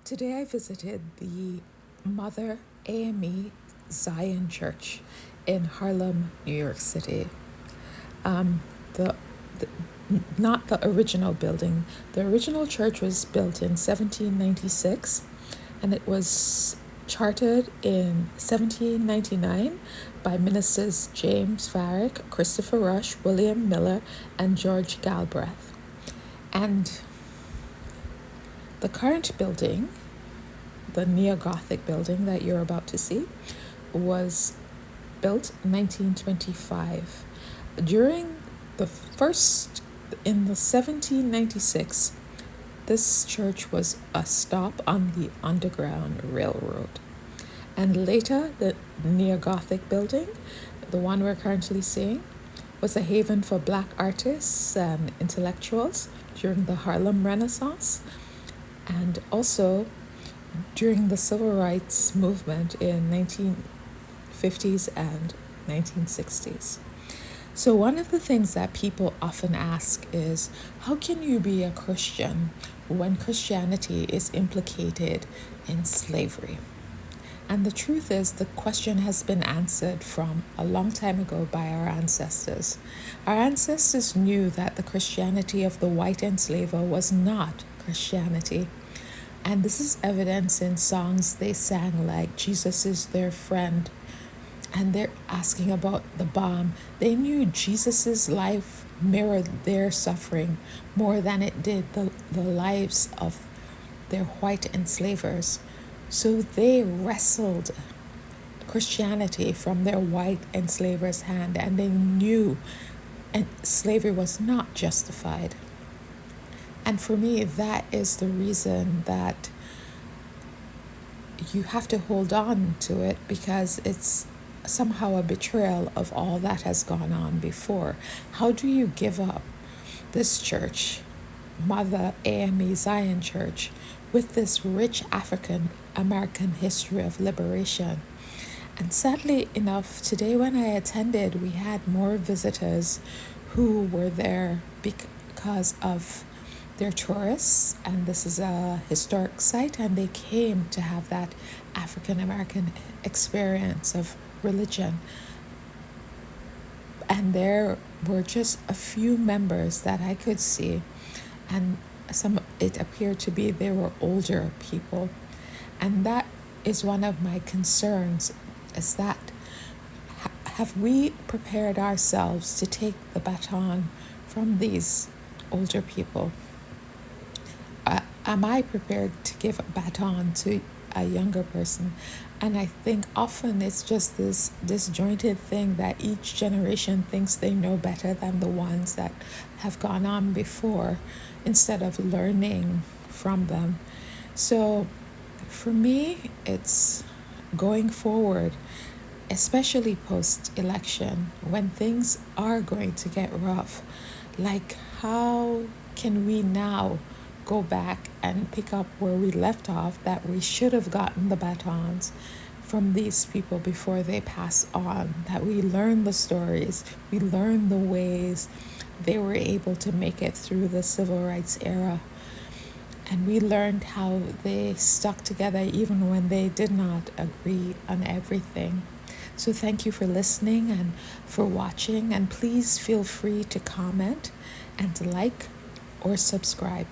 Today I visited the Mother AME Zion Church in Harlem, New York City. The, the Not the original building. The original church was built in 1796, and it was chartered in 1799 by ministers James Varick, Christopher Rush, William Miller, and George Galbraith. And the current building, the neo-Gothic building that you're about to see, was built in 1925. In the 1796, this church was a stop on the Underground Railroad. And later, the neo-Gothic building, the one we're currently seeing, was a haven for Black artists and intellectuals during the Harlem Renaissance, and also during the Civil Rights Movement in 1950s and 1960s. So one of the things that people often ask is, how can you be a Christian when Christianity is implicated in slavery? And the truth is, the question has been answered from a long time ago by our ancestors. Our ancestors knew that the Christianity of the white enslaver was not Christianity. And this is evidence in songs they sang like Jesus is their friend. And they're asking about the bomb. They knew Jesus's life mirrored their suffering more than it did the lives of their white enslavers. So they wrestled Christianity from their white enslavers' hand, and they knew slavery was not justified. And for me, that is the reason that you have to hold on to it, because it's somehow a betrayal of all that has gone on before. How do you give up this church, Mother AME Zion Church, with this rich African American history of liberation? And sadly enough, today when I attended, we had more visitors who were there because of their tourists, and this is a historic site, and they came to have that African American experience of religion. And there were just a few members that I could see, and it appeared to be they were older people. And that is one of my concerns, is that have we prepared ourselves to take the baton from these older people? Am I prepared to give a baton to a younger person? And I think often it's just this disjointed thing that each generation thinks they know better than the ones that have gone on before, instead of learning from them. So for me, it's going forward, especially post-election, when things are going to get rough. Like, how can we now go back and pick up where we left off, that we should have gotten the batons from these people before they pass on, that we learn the stories, we learn the ways they were able to make it through the civil rights era, and we learned how they stuck together even when they did not agree on everything. So thank you for listening and for watching, and please feel free to comment and to like or subscribe.